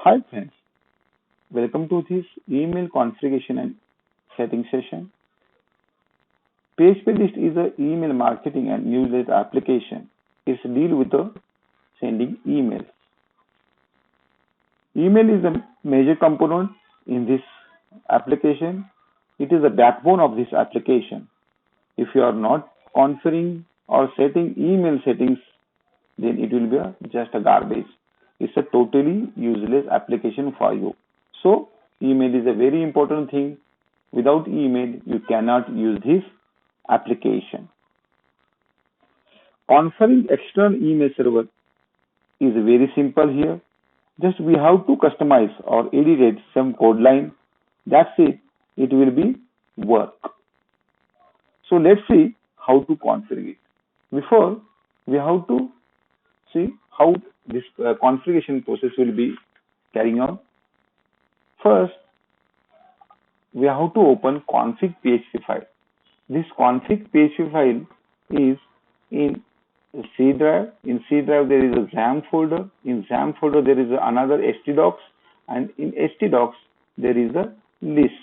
Hi friends, welcome to this email configuration and setting session. PHP is an email marketing and newsletter application. It's deal with the sending emails. Email is a major component in this application. It is the backbone of this application. If you are not configuring or setting email settings, then it will be just a garbage. It's a totally useless application for you. So email is a very important thing. Without email, you cannot use this application. Configuring external email server is very simple here. Just we have to customize or edit some code line. That's it. It will be work. So let's see how to configure it. Before, we have to see how this configuration process will be carrying on. First, we have to open config PHP file. This config PHP file is in C drive. In C drive, there is a XAMPP folder. In XAMPP folder, there is another htdocs, and in htdocs, there is a list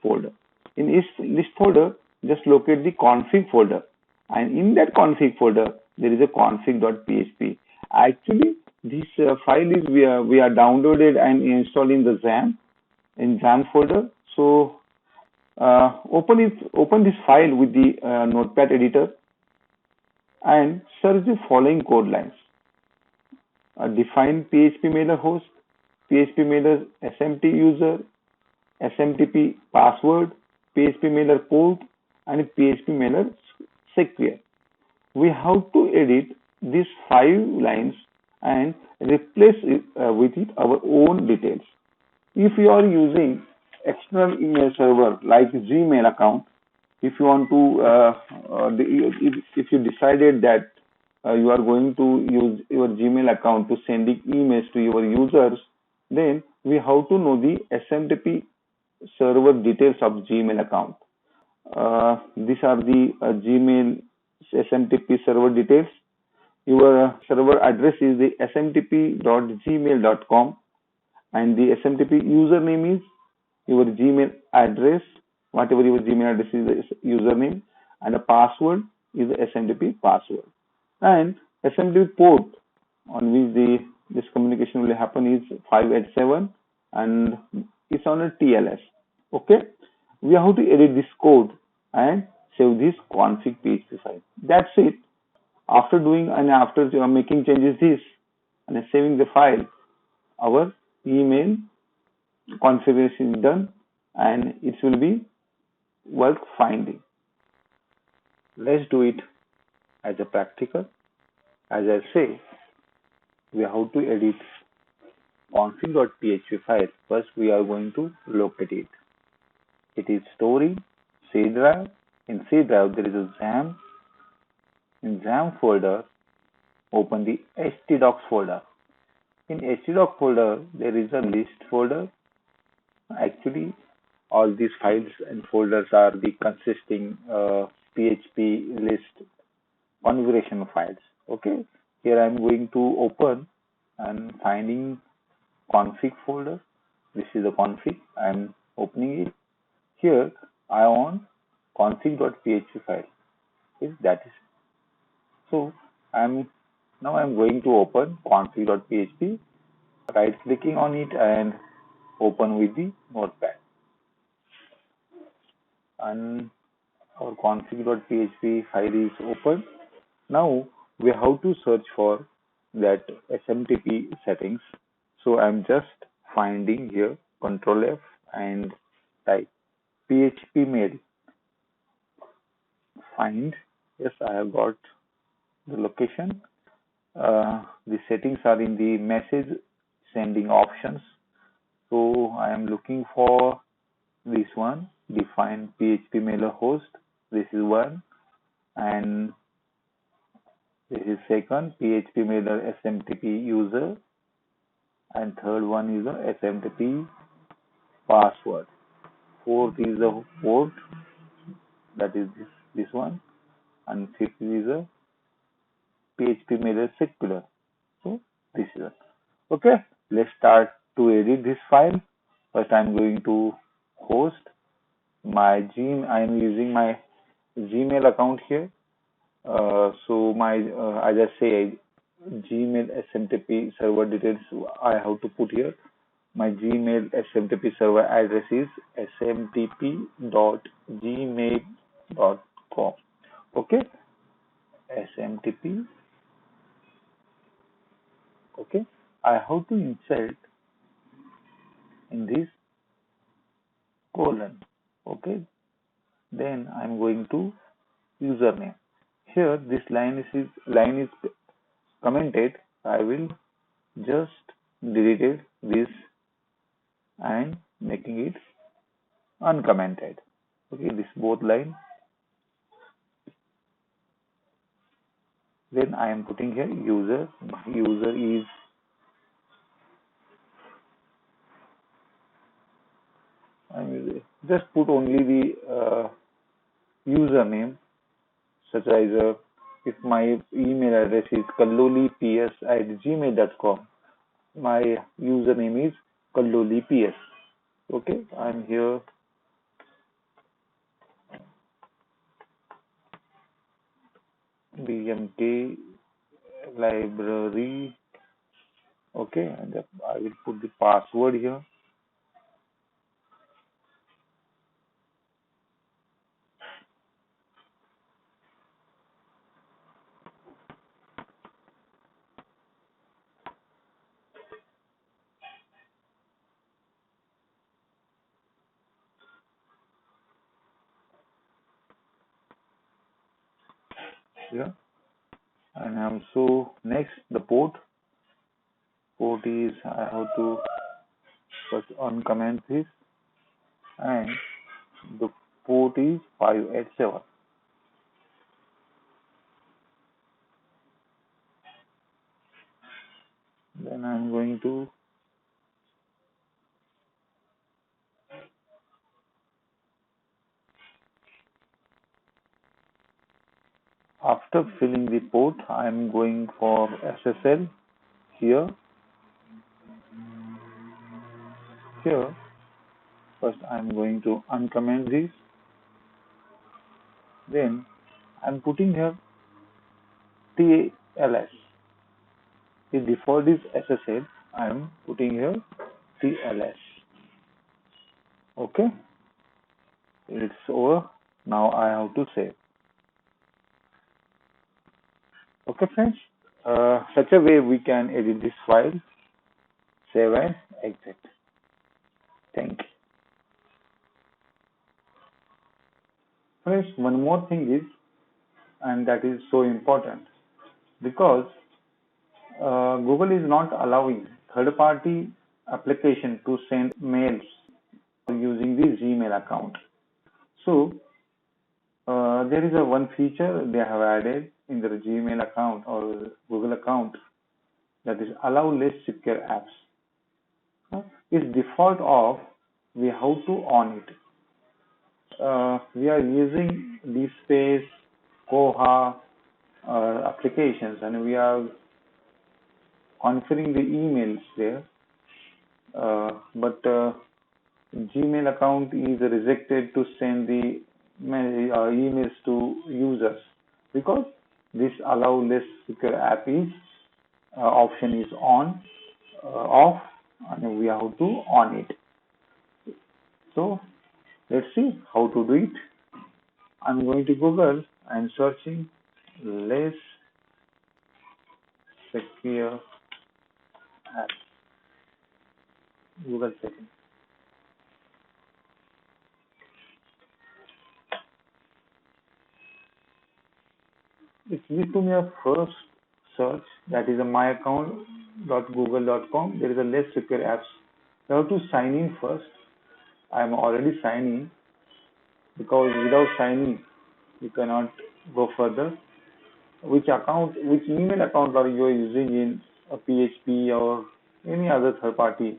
folder. In list folder, just locate the config folder, and in that config folder, there is a config.php. Actually, this file is we are downloaded and installed in the XAMPP folder. So open this file with the notepad editor and search the following code lines. Define PHP mailer host, PHP mailer SMT user, SMTP password, PHP mailer port, and PHP mailer secure. We have to edit these 5 lines and replace it with our own details. If you are using external email server like Gmail account, if you want to, if you decided that you are going to use your Gmail account to sending emails to your users, then we have to know the SMTP server details of Gmail account. These are the Gmail SMTP server details. Your server address is the smtp.gmail.com, and the SMTP username is your Gmail address, whatever your Gmail address is the username, and the password is the SMTP password. And SMTP port on which this communication will happen is 587, and it's on a TLS. Okay, we have to edit this code and save this config PHP file. That's it. After doing and after making changes this and saving the file, our email configuration is done and it will be worth finding. Let's do it as a practical. As I say, we have to edit config.php file. First, we are going to locate it. It is storing C drive. In C drive, there is a XAMPP. In XAMPP folder, open the htdocs folder. In htdocs folder, there is a list folder. Actually, all these files and folders are the consisting PHP list configuration files. Okay, here I am going to open and finding config folder. This is the config. I am opening it. Here I want config.php file. That is so. Now I'm going to open config.php. Right clicking on it and open with the notepad. And our config.php file is open. Now we have to search for that SMTP settings. So I'm just finding here Control F and type PHP mail. Find. Yes, I have got the location. The settings are in the message sending options. So I am looking for this one. Define PHP mailer host. This is one, and this is second, PHP mailer SMTP user, and third one is the SMTP password. Fourth is the port, that is this one, and fifth is a PHP mailer secure. So this is it. Okay, let's start to edit this file. First, I'm going to host my Gmail. I'm using my Gmail account here. So my I just say Gmail SMTP server details I have to put here. My Gmail SMTP server address is smtp.gmail.com. Okay, SMTP. Okay, I have to insert in this colon. Okay, then I'm going to username. Here, this line is commented. I will just delete this and making it uncommented. Okay, this both line. Then I am putting here user. User is just put only the username, such as if my email address is kallolips@gmail.com, my username is kallolips. Okay, I'm here. BMK library. Okay, and I will put the password here. Yeah, and so next the port. Port is I have to first uncomment this, and the port is 587. Then I'm going to after filling the port, I'm going for SSL here. Here, first I'm going to uncomment this. Then I'm putting here TLS. The default is SSL. I'm putting here TLS. Okay, it's over. Now I have to save. Okay, friends. Such a way we can edit this file, save and exit. Thank you. Friends, one more thing is, and that is so important, because Google is not allowing third-party application to send mails using the Gmail account. So there is a one feature they have added in their Gmail account or Google account, that is allow less secure apps. It's default off. We have to on it. We are using DSpace, Koha applications, and we are configuring the emails there. But Gmail account is rejected to send the emails to users, because this allow less secure app is option is off, and we have to on it. So let's see how to do it. I'm going to Google and searching less secure app. Google settings. It leads to me a first search, that is a myaccount.google.com. There is a less secure apps. You have to sign in first. I am already signed in, because without signing you cannot go further. Which email account are you using in a PHP or any other third party?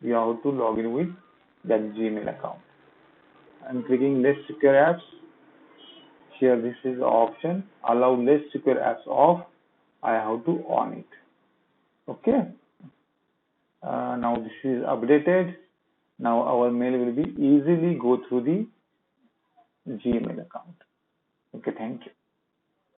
You have to log in with that Gmail account. I'm clicking less secure apps. Here this is the option, allow less secure apps off. I have to on it. Okay. Now this is updated. Now our mail will be easily go through the Gmail account. Okay, thank you.